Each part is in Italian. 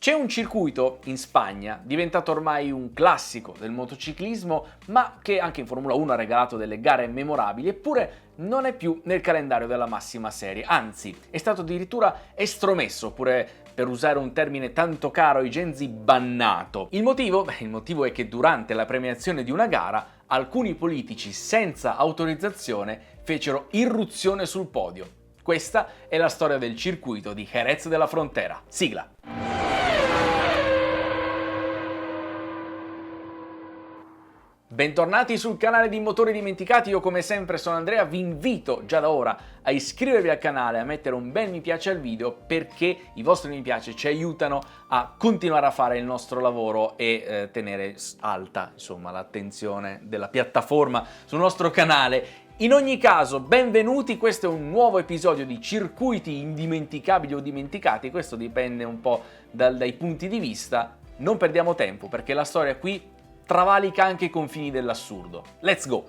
C'è un circuito in Spagna, diventato ormai un classico del motociclismo, ma che anche in Formula 1 ha regalato delle gare memorabili, eppure non è più nel calendario della massima serie, anzi è stato addirittura estromesso, oppure per usare un termine tanto caro ai genzi bannato. Il motivo? Il motivo è che durante la premiazione di una gara alcuni politici senza autorizzazione fecero irruzione sul podio. Questa è la storia del circuito di Jerez de la Frontera. Sigla! Bentornati sul canale di Motori Dimenticati, io come sempre sono Andrea, vi invito già da ora a iscrivervi al canale, a mettere un bel mi piace al video perché i vostri mi piace ci aiutano a continuare a fare il nostro lavoro e tenere alta insomma l'attenzione della piattaforma sul nostro canale. In ogni caso, benvenuti, questo è un nuovo episodio di Circuiti indimenticabili o dimenticati, questo dipende un po' dai punti di vista. Non perdiamo tempo perché la storia qui travalica anche i confini dell'assurdo. Let's go!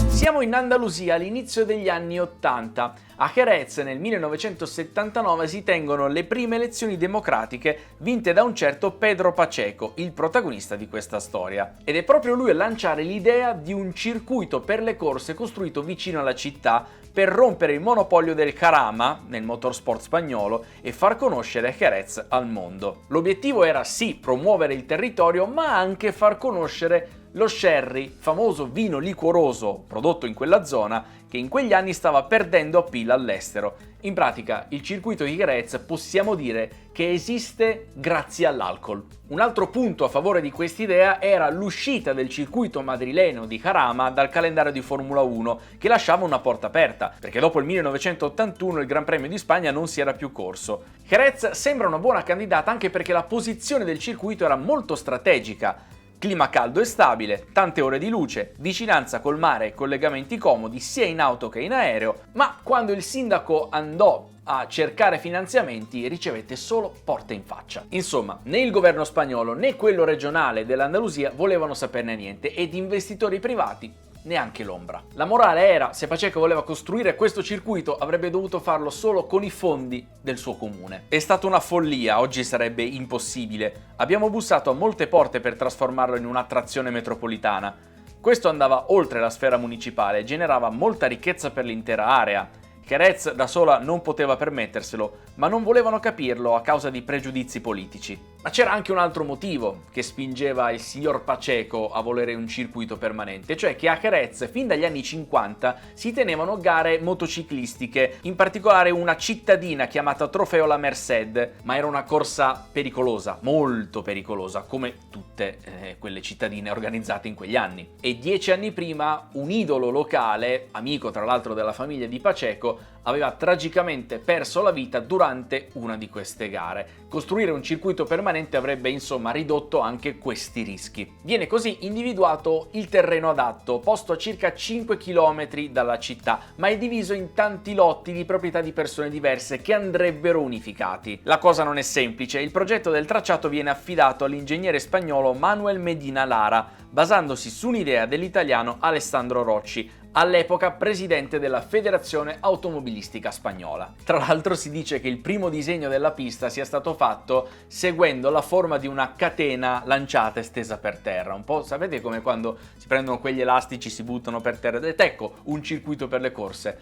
Siamo in Andalusia all'inizio degli anni 80. A Jerez nel 1979 si tengono le prime elezioni democratiche vinte da un certo Pedro Pacheco, il protagonista di questa storia. Ed è proprio lui a lanciare l'idea di un circuito per le corse costruito vicino alla città per rompere il monopolio del Jarama nel motorsport spagnolo e far conoscere Jerez al mondo. L'obiettivo era sì promuovere il territorio, ma anche far conoscere lo sherry, famoso vino liquoroso prodotto in quella zona, che in quegli anni stava perdendo appeal all'estero. In pratica, il circuito di Jerez possiamo dire che esiste grazie all'alcol. Un altro punto a favore di quest'idea era l'uscita del circuito madrileno di Jarama dal calendario di Formula 1, che lasciava una porta aperta, perché dopo il 1981 il Gran Premio di Spagna non si era più corso. Jerez sembra una buona candidata anche perché la posizione del circuito era molto strategica. Clima caldo e stabile, tante ore di luce, vicinanza col mare e collegamenti comodi sia in auto che in aereo, ma quando il sindaco andò a cercare finanziamenti ricevette solo porte in faccia. Insomma, né il governo spagnolo né quello regionale dell'Andalusia volevano saperne niente ed investitori privati neanche l'ombra. La morale era, se Pacheco voleva costruire questo circuito avrebbe dovuto farlo solo con i fondi del suo comune. È stata una follia, oggi sarebbe impossibile. Abbiamo bussato a molte porte per trasformarlo in un'attrazione metropolitana. Questo andava oltre la sfera municipale e generava molta ricchezza per l'intera area. Jerez da sola non poteva permetterselo, ma non volevano capirlo a causa di pregiudizi politici. Ma c'era anche un altro motivo che spingeva il signor Pacheco a volere un circuito permanente, cioè che a Jerez fin dagli anni 50 si tenevano gare motociclistiche, in particolare una cittadina chiamata Trofeo La Merced, ma era una corsa pericolosa, molto pericolosa, come tutte quelle cittadine organizzate in quegli anni. E 10 anni prima un idolo locale, amico tra l'altro della famiglia di Pacheco, aveva tragicamente perso la vita durante una di queste gare. Costruire un circuito permanente avrebbe insomma ridotto anche questi rischi. Viene così individuato il terreno adatto, posto a circa 5 km dalla città, ma è diviso in tanti lotti di proprietà di persone diverse che andrebbero unificati. La cosa non è semplice, il progetto del tracciato viene affidato all'ingegnere spagnolo Manuel Medina Lara, basandosi su un'idea dell'italiano Alessandro Rocci, all'epoca presidente della Federazione Automobilistica Spagnola. Tra l'altro si dice che il primo disegno della pista sia stato fatto seguendo la forma di una catena lanciata e stesa per terra. Un po' sapete come quando si prendono quegli elastici, si buttano per terra ed ecco un circuito per le corse.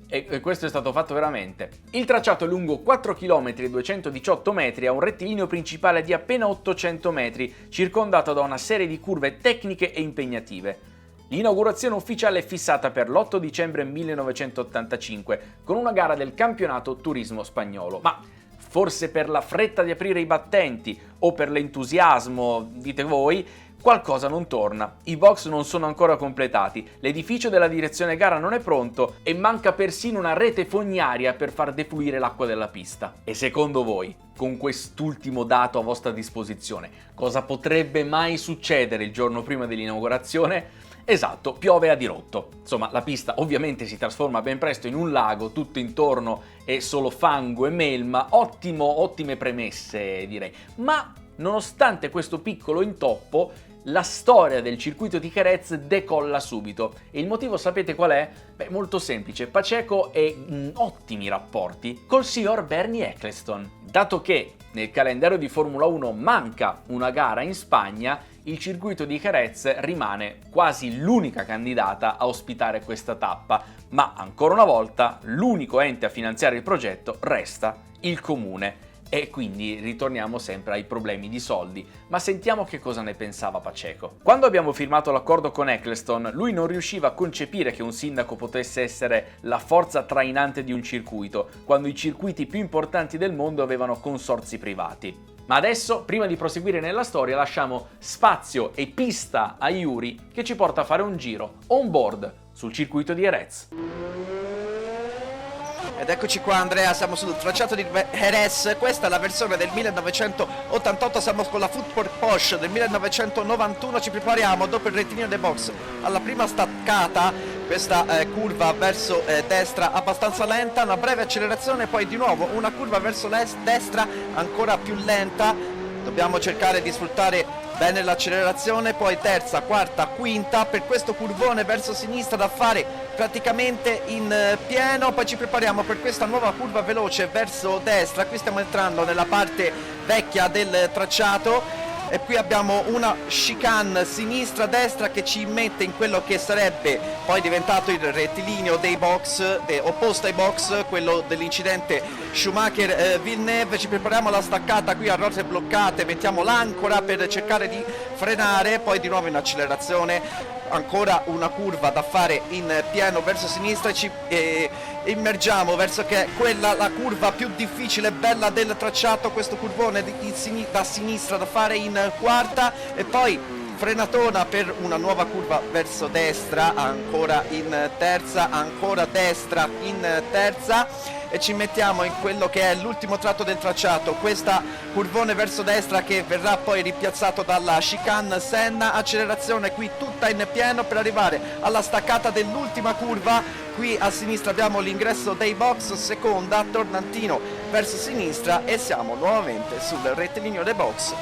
E questo è stato fatto veramente. Il tracciato è lungo 4 km e 218 metri, ha un rettilineo principale di appena 800 metri, circondato da una serie di curve tecniche e impegnative. L'inaugurazione ufficiale è fissata per l'8 dicembre 1985, con una gara del campionato turismo spagnolo. Ma forse per la fretta di aprire i battenti o per l'entusiasmo, dite voi, qualcosa non torna. I box non sono ancora completati, l'edificio della direzione gara non è pronto e manca persino una rete fognaria per far defluire l'acqua della pista. E secondo voi, con quest'ultimo dato a vostra disposizione, cosa potrebbe mai succedere il giorno prima dell'inaugurazione? Esatto, piove a dirotto. Insomma, la pista ovviamente si trasforma ben presto in un lago, tutto intorno è solo fango e melma, ottime premesse direi. Ma nonostante questo piccolo intoppo, la storia del circuito di Jerez decolla subito. E il motivo sapete qual è? Beh, molto semplice. Pacheco è in ottimi rapporti col signor Bernie Ecclestone. Dato che nel calendario di Formula 1 manca una gara in Spagna, il circuito di Jerez rimane quasi l'unica candidata a ospitare questa tappa, ma ancora una volta l'unico ente a finanziare il progetto resta il comune. E quindi ritorniamo sempre ai problemi di soldi, ma sentiamo che cosa ne pensava Pacheco. Quando abbiamo firmato l'accordo con Ecclestone, lui non riusciva a concepire che un sindaco potesse essere la forza trainante di un circuito, quando i circuiti più importanti del mondo avevano consorzi privati. Ma adesso, prima di proseguire nella storia, lasciamo spazio e pista a Yuri che ci porta a fare un giro on board sul circuito di Jerez. Ed eccoci qua Andrea, siamo sul tracciato di Jerez, questa è la versione del 1988, siamo con la Footport Porsche del 1991, ci prepariamo dopo il rettilineo dei box alla prima staccata, questa curva verso destra abbastanza lenta, una breve accelerazione, poi di nuovo una curva verso destra ancora più lenta, dobbiamo cercare di sfruttare bene l'accelerazione, poi terza, quarta, quinta, per questo curvone verso sinistra da fare praticamente in pieno, poi ci prepariamo per questa nuova curva veloce verso destra, qui stiamo entrando nella parte vecchia del tracciato e qui abbiamo una chicane sinistra-destra che ci mette in quello che sarebbe poi diventato il rettilineo dei box, opposto ai box, quello dell'incidente Schumacher-Villeneuve. Ci prepariamo alla staccata qui a ruote bloccate, mettiamo l'ancora per cercare di frenare, poi di nuovo in accelerazione, ancora una curva da fare in pieno verso sinistra e ci immergiamo verso che è quella la curva più difficile e bella del tracciato, questo curvone da sinistra da fare in quarta e poi frenatona per una nuova curva verso destra, ancora in terza, ancora destra in terza e ci mettiamo in quello che è l'ultimo tratto del tracciato, questa curvone verso destra che verrà poi ripiazzato dalla chicane Senna, accelerazione qui tutta in pieno per arrivare alla staccata dell'ultima curva, qui a sinistra abbiamo l'ingresso dei box, seconda, tornantino verso sinistra e siamo nuovamente sul rettilineo dei box.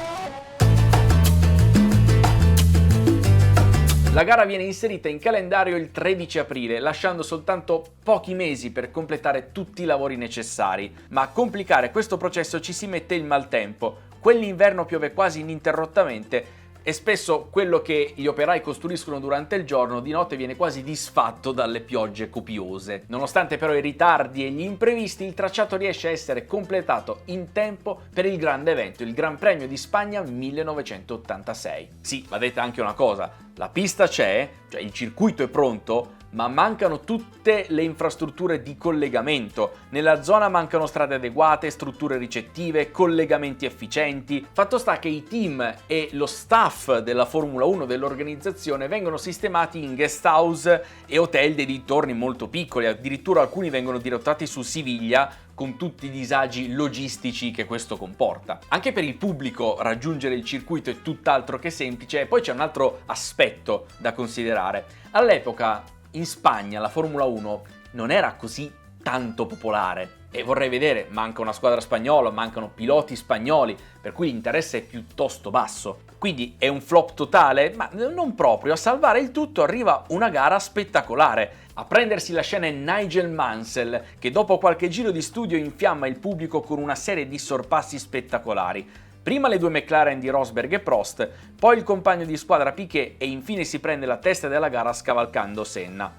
La gara viene inserita in calendario il 13 aprile, lasciando soltanto pochi mesi per completare tutti i lavori necessari, ma a complicare questo processo ci si mette il maltempo. Quell'inverno piove quasi ininterrottamente e spesso quello che gli operai costruiscono durante il giorno di notte viene quasi disfatto dalle piogge copiose. Nonostante però i ritardi e gli imprevisti, il tracciato riesce a essere completato in tempo per il grande evento, il Gran Premio di Spagna 1986. Sì, va detta anche una cosa, la pista c'è, cioè il circuito è pronto, ma mancano tutte le infrastrutture di collegamento. Nella zona mancano strade adeguate, strutture ricettive, collegamenti efficienti. Fatto sta che i team e lo staff della Formula 1 dell'organizzazione vengono sistemati in guest house e hotel dei dintorni molto piccoli, addirittura alcuni vengono dirottati su Siviglia con tutti i disagi logistici che questo comporta. Anche per il pubblico raggiungere il circuito è tutt'altro che semplice e poi c'è un altro aspetto da considerare. All'epoca in Spagna la Formula 1 non era così tanto popolare e vorrei vedere, manca una squadra spagnola, mancano piloti spagnoli, per cui l'interesse è piuttosto basso. Quindi è un flop totale? Ma non proprio, a salvare il tutto arriva una gara spettacolare. A prendersi la scena è Nigel Mansell, che dopo qualche giro di studio infiamma il pubblico con una serie di sorpassi spettacolari. Prima le due McLaren di Rosberg e Prost, poi il compagno di squadra Piquet e infine si prende la testa della gara scavalcando Senna.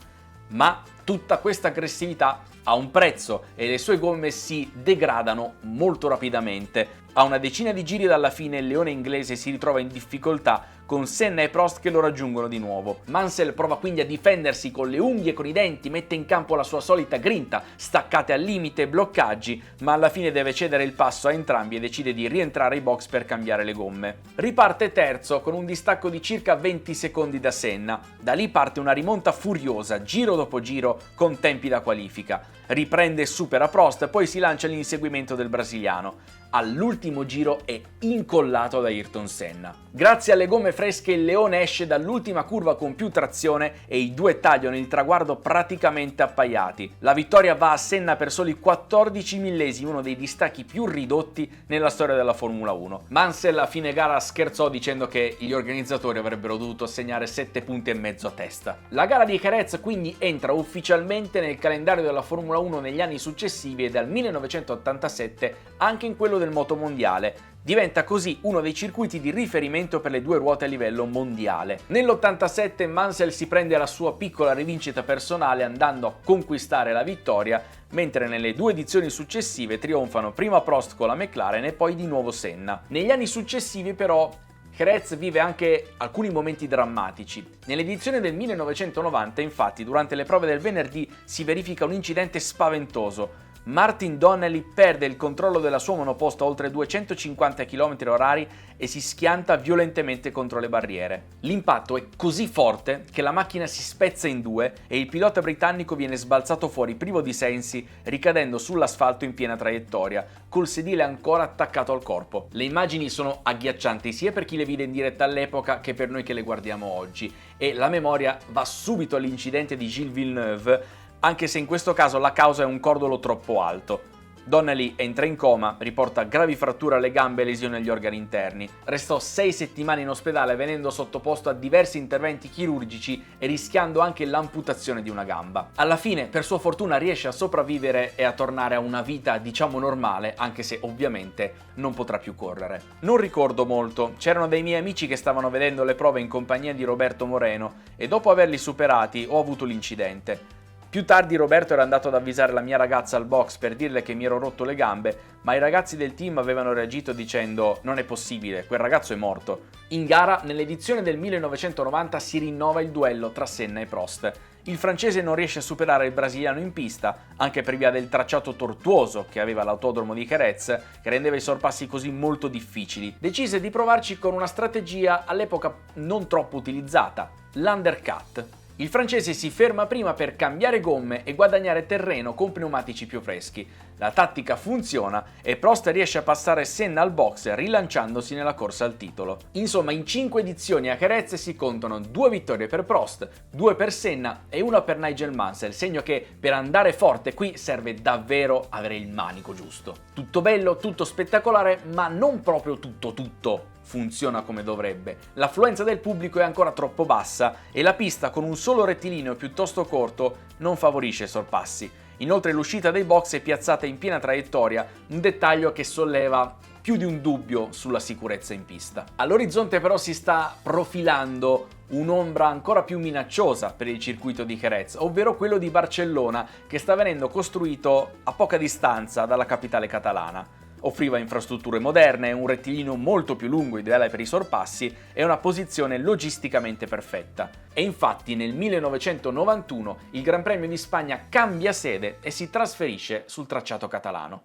Ma tutta questa aggressività ha un prezzo e le sue gomme si degradano molto rapidamente. A una decina di giri dalla fine il leone inglese si ritrova in difficoltà con Senna e Prost che lo raggiungono di nuovo. Mansell prova quindi a difendersi con le unghie e con i denti, mette in campo la sua solita grinta, staccate al limite e bloccaggi, ma alla fine deve cedere il passo a entrambi e decide di rientrare ai box per cambiare le gomme. Riparte terzo con un distacco di circa 20 secondi da Senna. Da lì parte una rimonta furiosa, giro dopo giro, con tempi da qualifica. Riprende e supera Prost, poi si lancia all'inseguimento del brasiliano. all'ultimo giro è incollato da Ayrton Senna. Grazie alle gomme fresche il leone esce dall'ultima curva con più trazione e i due tagliano il traguardo praticamente appaiati. La vittoria va a Senna per soli 14 millesimi, uno dei distacchi più ridotti nella storia della Formula 1. Mansell a fine gara scherzò dicendo che gli organizzatori avrebbero dovuto assegnare 7,5 punti a testa. La gara di Jerez quindi entra ufficialmente nel calendario della Formula 1 negli anni successivi e dal 1987 anche in quello del motomondiale. Diventa così uno dei circuiti di riferimento per le due ruote a livello mondiale. Nell'87 Mansell si prende la sua piccola rivincita personale andando a conquistare la vittoria, mentre nelle due edizioni successive trionfano prima Prost con la McLaren e poi di nuovo Senna. Negli anni successivi però Jerez vive anche alcuni momenti drammatici. Nell'edizione del 1990, infatti, durante le prove del venerdì si verifica un incidente spaventoso. Martin Donnelly perde il controllo della sua monoposto a oltre 250 km/h e si schianta violentemente contro le barriere. L'impatto è così forte che la macchina si spezza in due e il pilota britannico viene sbalzato fuori privo di sensi, ricadendo sull'asfalto in piena traiettoria, col sedile ancora attaccato al corpo. Le immagini sono agghiaccianti sia per chi le vide in diretta all'epoca che per noi che le guardiamo oggi, e la memoria va subito all'incidente di Gilles Villeneuve, anche se in questo caso la causa è un cordolo troppo alto. Donnelly entra in coma, riporta gravi fratture alle gambe e lesioni agli organi interni. Restò 6 settimane in ospedale venendo sottoposto a diversi interventi chirurgici e rischiando anche l'amputazione di una gamba. Alla fine, per sua fortuna, riesce a sopravvivere e a tornare a una vita diciamo normale, anche se ovviamente non potrà più correre. Non ricordo molto, c'erano dei miei amici che stavano vedendo le prove in compagnia di Roberto Moreno e dopo averli superati ho avuto l'incidente. Più tardi Roberto era andato ad avvisare la mia ragazza al box per dirle che mi ero rotto le gambe, ma i ragazzi del team avevano reagito dicendo «Non è possibile, quel ragazzo è morto». In gara, nell'edizione del 1990, si rinnova il duello tra Senna e Prost. Il francese non riesce a superare il brasiliano in pista, anche per via del tracciato tortuoso che aveva l'autodromo di Jerez, che rendeva i sorpassi così molto difficili. Decise di provarci con una strategia all'epoca non troppo utilizzata, l'undercut. Il francese si ferma prima per cambiare gomme e guadagnare terreno con pneumatici più freschi. La tattica funziona e Prost riesce a passare Senna al box rilanciandosi nella corsa al titolo. Insomma, in 5 edizioni a Jerez si contano 2 vittorie per Prost, 2 per Senna e 1 per Nigel Mansell, segno che per andare forte qui serve davvero avere il manico giusto. Tutto bello, tutto spettacolare, ma non proprio tutto funziona come dovrebbe. L'affluenza del pubblico è ancora troppo bassa e la pista con un solo rettilineo piuttosto corto non favorisce i sorpassi. Inoltre l'uscita dei box è piazzata in piena traiettoria, un dettaglio che solleva più di un dubbio sulla sicurezza in pista. All'orizzonte però si sta profilando un'ombra ancora più minacciosa per il circuito di Jerez, ovvero quello di Barcellona, che sta venendo costruito a poca distanza dalla capitale catalana. Offriva infrastrutture moderne, un rettilineo molto più lungo ideale per i sorpassi e una posizione logisticamente perfetta. E infatti nel 1991 il Gran Premio di Spagna cambia sede e si trasferisce sul tracciato catalano.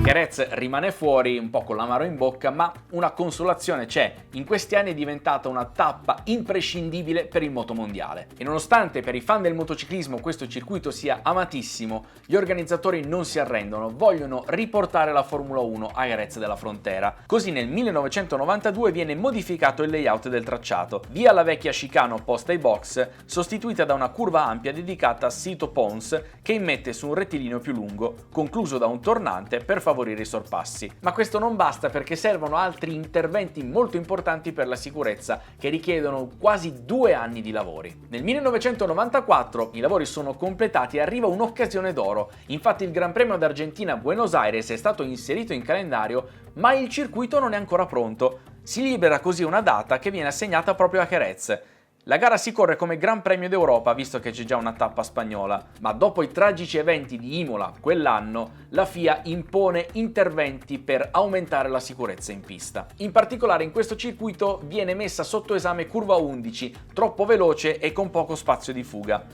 Jerez rimane fuori un po' con l'amaro in bocca, ma una consolazione c'è. In questi anni è diventata una tappa imprescindibile per il motomondiale. E nonostante per i fan del motociclismo questo circuito sia amatissimo, gli organizzatori non si arrendono, vogliono riportare la Formula 1 a Jerez della Frontera. Così nel 1992 viene modificato il layout del tracciato, via la vecchia chicane opposta ai box, sostituita da una curva ampia dedicata a Sito Pons che immette su un rettilineo più lungo, concluso da un tornante per favorire i sorpassi. Ma questo non basta perché servono altri interventi molto importanti per la sicurezza che richiedono quasi 2 anni di lavori. Nel 1994 i lavori sono completati e arriva un'occasione d'oro. Infatti il Gran Premio d'Argentina a Buenos Aires è stato inserito in calendario, ma il circuito non è ancora pronto. Si libera così una data che viene assegnata proprio a Jerez. La gara si corre come Gran Premio d'Europa, visto che c'è già una tappa spagnola, ma dopo i tragici eventi di Imola quell'anno, la FIA impone interventi per aumentare la sicurezza in pista. In particolare in questo circuito viene messa sotto esame curva 11, troppo veloce e con poco spazio di fuga.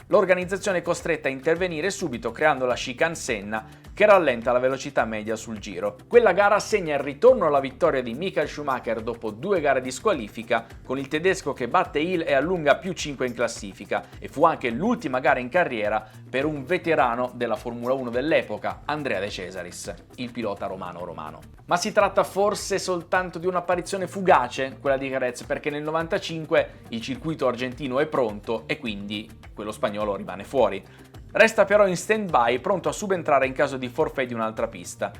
L'organizzazione è costretta a intervenire subito creando la chicane Senna, che rallenta la velocità media sul giro. Quella gara segna il ritorno alla vittoria di Michael Schumacher dopo 2 gare di squalifica, con il tedesco che batte Hill e allunga più 5 in classifica, e fu anche l'ultima gara in carriera per un veterano della Formula 1 dell'epoca, Andrea De Cesaris, il pilota romano. Ma si tratta forse soltanto di un'apparizione fugace, quella di Jerez, perché nel 95 il circuito argentino è pronto e quindi quello spagnolo rimane fuori. Resta però in stand-by, pronto a subentrare in caso di forfait di un'altra pista.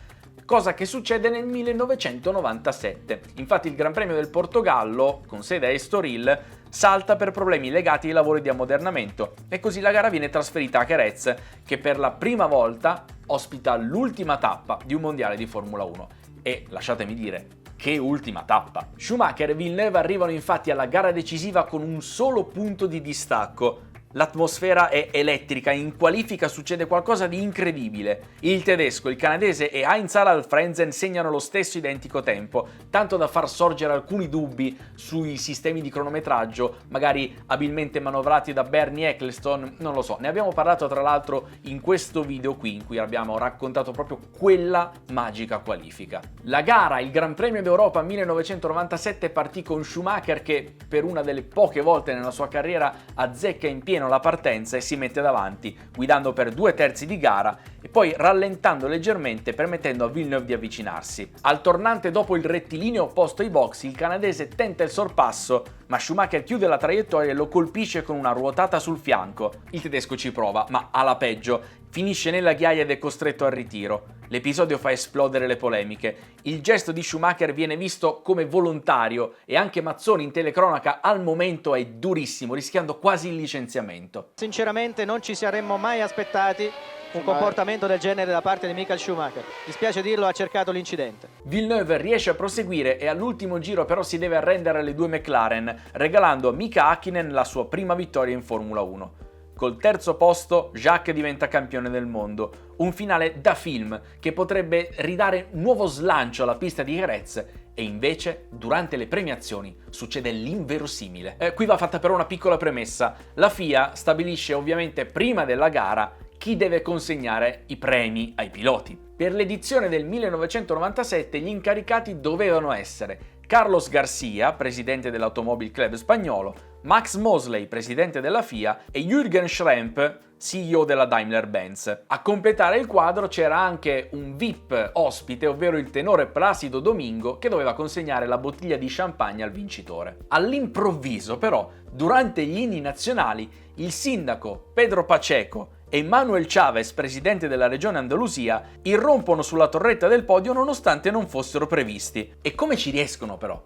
Cosa che succede nel 1997. Infatti il Gran Premio del Portogallo, con sede a Estoril, salta per problemi legati ai lavori di ammodernamento e così la gara viene trasferita a Jerez, che per la prima volta ospita l'ultima tappa di un mondiale di Formula 1. E lasciatemi dire, che ultima tappa! Schumacher e Villeneuve arrivano infatti alla gara decisiva con un solo punto di distacco. L'atmosfera è elettrica, in qualifica succede qualcosa di incredibile. Il tedesco, il canadese e Heinz-Harald Frentzen segnano lo stesso identico tempo, tanto da far sorgere alcuni dubbi sui sistemi di cronometraggio, magari abilmente manovrati da Bernie Ecclestone, non lo so. Ne abbiamo parlato tra l'altro in questo video qui, in cui abbiamo raccontato proprio quella magica qualifica. La gara, il Gran Premio d'Europa 1997, partì con Schumacher che per una delle poche volte nella sua carriera azzecca in pieno la partenza e si mette davanti, guidando per 2/3 di gara e poi rallentando leggermente, permettendo a Villeneuve di avvicinarsi. Al tornante dopo il rettilineo opposto ai box, il canadese tenta il sorpasso, ma Schumacher chiude la traiettoria e lo colpisce con una ruotata sul fianco. Il tedesco ci prova, ma alla peggio, finisce nella ghiaia ed è costretto al ritiro. L'episodio fa esplodere le polemiche. Il gesto di Schumacher viene visto come volontario e anche Mazzoni in telecronaca al momento è durissimo, rischiando quasi il licenziamento. Sinceramente non ci saremmo mai aspettati un comportamento del genere da parte di Michael Schumacher. Dispiace dirlo, ha cercato l'incidente. Villeneuve riesce a proseguire e all'ultimo giro però si deve arrendere alle 2 McLaren, regalando a Mika Häkkinen la sua prima vittoria in Formula 1. Col terzo posto Jacques diventa campione del mondo, un finale da film che potrebbe ridare nuovo slancio alla pista di Jerez, e invece durante le premiazioni succede l'inverosimile. Qui va fatta però una piccola premessa: la FIA stabilisce ovviamente prima della gara chi deve consegnare i premi ai piloti. Per l'edizione del 1997 gli incaricati dovevano essere Carlos Garcia, presidente dell'Automobile Club spagnolo, Max Mosley, presidente della FIA, e Jürgen Schrempp, CEO della Daimler-Benz. A completare il quadro c'era anche un VIP ospite, ovvero il tenore Placido Domingo, che doveva consegnare la bottiglia di champagne al vincitore. All'improvviso, però, durante gli inni nazionali, il sindaco Pedro Pacheco e Manuel Chavez, presidente della regione Andalusia, irrompono sulla torretta del podio nonostante non fossero previsti. E come ci riescono però?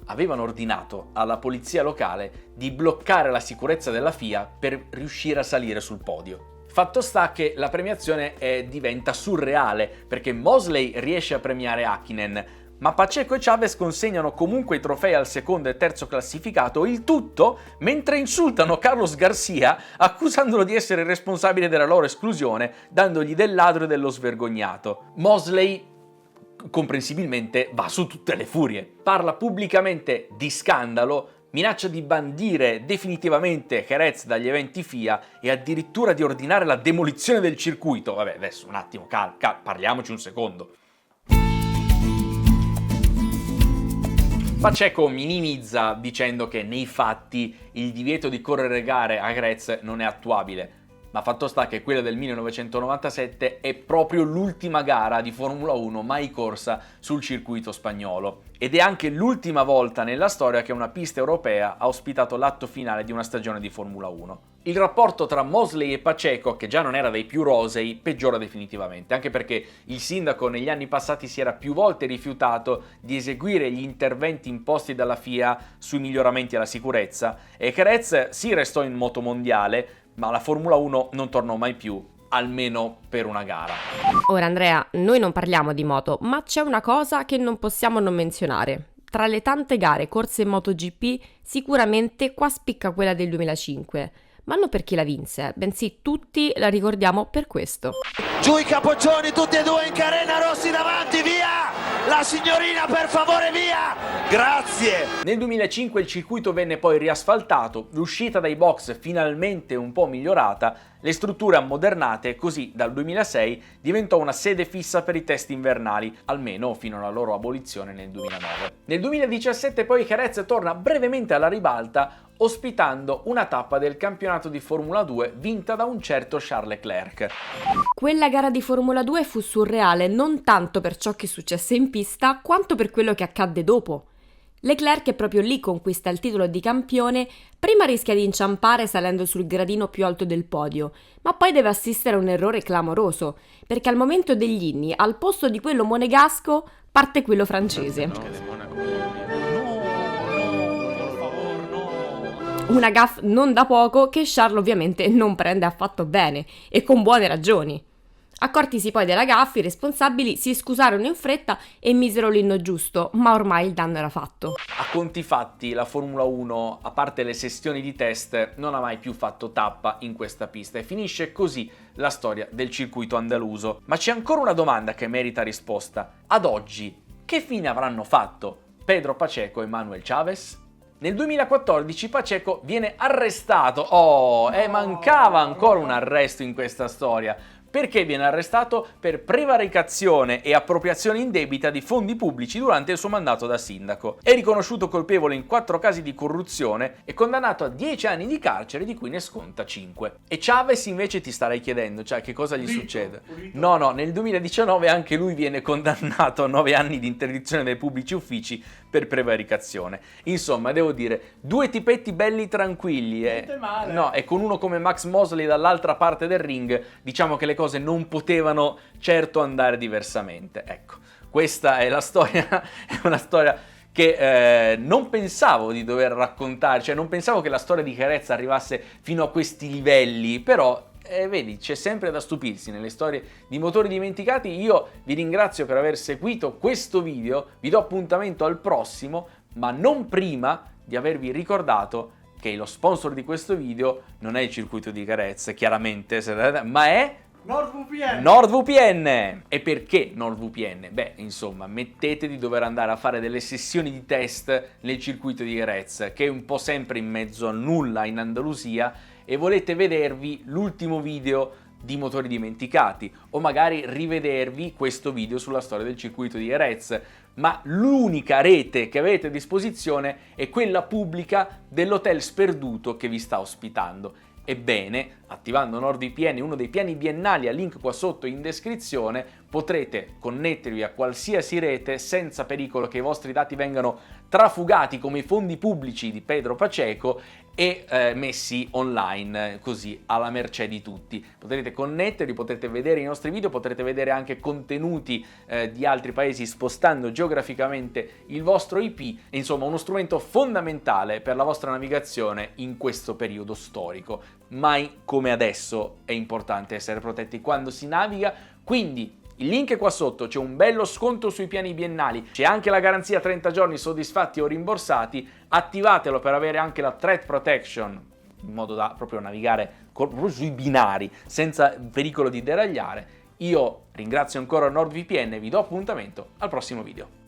Avevano ordinato alla polizia locale di bloccare la sicurezza della FIA per riuscire a salire sul podio. Fatto sta che la premiazione diventa surreale, perché Mosley riesce a premiare Häkkinen, ma Pacheco e Chavez consegnano comunque i trofei al secondo e terzo classificato, il tutto mentre insultano Carlos Garcia, accusandolo di essere responsabile della loro esclusione, dandogli del ladro e dello svergognato. Mosley comprensibilmente va su tutte le furie, parla pubblicamente di scandalo, minaccia di bandire definitivamente Jerez dagli eventi FIA e addirittura di ordinare la demolizione del circuito. Vabbè, adesso un attimo, parliamoci un secondo. Pacheco minimizza dicendo che nei fatti il divieto di correre gare a Jerez non è attuabile, ma fatto sta che quella del 1997 è proprio l'ultima gara di Formula 1 mai corsa sul circuito spagnolo, ed è anche l'ultima volta nella storia che una pista europea ha ospitato l'atto finale di una stagione di Formula 1. Il rapporto tra Mosley e Pacheco, che già non era dei più rosei, peggiora definitivamente, anche perché il sindaco negli anni passati si era più volte rifiutato di eseguire gli interventi imposti dalla FIA sui miglioramenti alla sicurezza, e Jerez sì restò in moto mondiale, ma la Formula 1 non tornò mai più, almeno per una gara. Ora Andrea, noi non parliamo di moto, ma c'è una cosa che non possiamo non menzionare. Tra le tante gare corse in MotoGP, sicuramente qua spicca quella del 2005. Ma non per chi la vinse, bensì tutti la ricordiamo per questo. Giù i capoccioni, tutti e due in carena, Rossi davanti, via! La signorina, per favore, via! Grazie! Nel 2005 il circuito venne poi riasfaltato, l'uscita dai box finalmente un po' migliorata, le strutture ammodernate e così dal 2006 diventò una sede fissa per i test invernali, almeno fino alla loro abolizione nel 2009. Nel 2017 poi Jerez torna brevemente alla ribalta ospitando una tappa del campionato di Formula 2 vinta da un certo Charles Leclerc. Quella gara di Formula 2 fu surreale non tanto per ciò che successe in pista, quanto per quello che accadde dopo. Leclerc proprio lì conquista il titolo di campione, prima rischia di inciampare salendo sul gradino più alto del podio, ma poi deve assistere a un errore clamoroso, perché al momento degli inni, al posto di quello monegasco, parte quello francese. Una gaffe non da poco che Charles ovviamente non prende affatto bene, e con buone ragioni. Accortisi poi della gaffe, i responsabili si scusarono in fretta e misero l'inno giusto, ma ormai il danno era fatto. A conti fatti, la Formula 1, a parte le sessioni di test, non ha mai più fatto tappa in questa pista e finisce così la storia del circuito andaluso. Ma c'è ancora una domanda che merita risposta. Ad oggi, che fine avranno fatto Pedro Pacheco e Manuel Chavez? Nel 2014 Pacheco viene arrestato. Mancava ancora un arresto in questa storia. Perché viene arrestato? Per prevaricazione e appropriazione indebita di fondi pubblici durante il suo mandato da sindaco. È riconosciuto colpevole in 4 casi di corruzione e condannato a 10 anni di carcere, di cui ne sconta 5. E Chavez invece ti starei chiedendo, cioè, che cosa gli succede? No, nel 2019 anche lui viene condannato a 9 anni di interdizione dai pubblici uffici per prevaricazione. Insomma, devo dire, 2 tipetti belli tranquilli, no, e con uno come Max Mosley dall'altra parte del ring, diciamo che le cose non potevano certo andare diversamente. Ecco, questa è la storia, è una storia che non pensavo di dover raccontare, cioè non pensavo che la storia di Jerez arrivasse fino a questi livelli, però vedi, c'è sempre da stupirsi nelle storie di motori dimenticati. Io vi ringrazio per aver seguito questo video, vi do appuntamento al prossimo, ma non prima di avervi ricordato che lo sponsor di questo video non è il circuito di Jerez, chiaramente, ma è NordVPN! E perché NordVPN? Beh, insomma, mettete di dover andare a fare delle sessioni di test nel circuito di Jerez, che è un po' sempre in mezzo a nulla in Andalusia, e volete vedervi l'ultimo video di motori dimenticati, o magari rivedervi questo video sulla storia del circuito di Jerez, ma l'unica rete che avete a disposizione è quella pubblica dell'hotel sperduto che vi sta ospitando. Ebbene, attivando NordVPN, uno dei piani biennali, a link qua sotto in descrizione, potrete connettervi a qualsiasi rete senza pericolo che i vostri dati vengano trafugati come i fondi pubblici di Pedro Pacheco e messi online così alla mercé di tutti. Potrete connettervi, potrete vedere i nostri video, potrete vedere anche contenuti di altri paesi spostando geograficamente il vostro IP, insomma uno strumento fondamentale per la vostra navigazione in questo periodo storico. Mai come adesso è importante essere protetti quando si naviga, quindi il link è qua sotto, c'è un bello sconto sui piani biennali, c'è anche la garanzia 30 giorni soddisfatti o rimborsati, attivatelo per avere anche la threat protection, in modo da proprio navigare proprio sui binari, senza pericolo di deragliare. Io ringrazio ancora NordVPN e vi do appuntamento al prossimo video.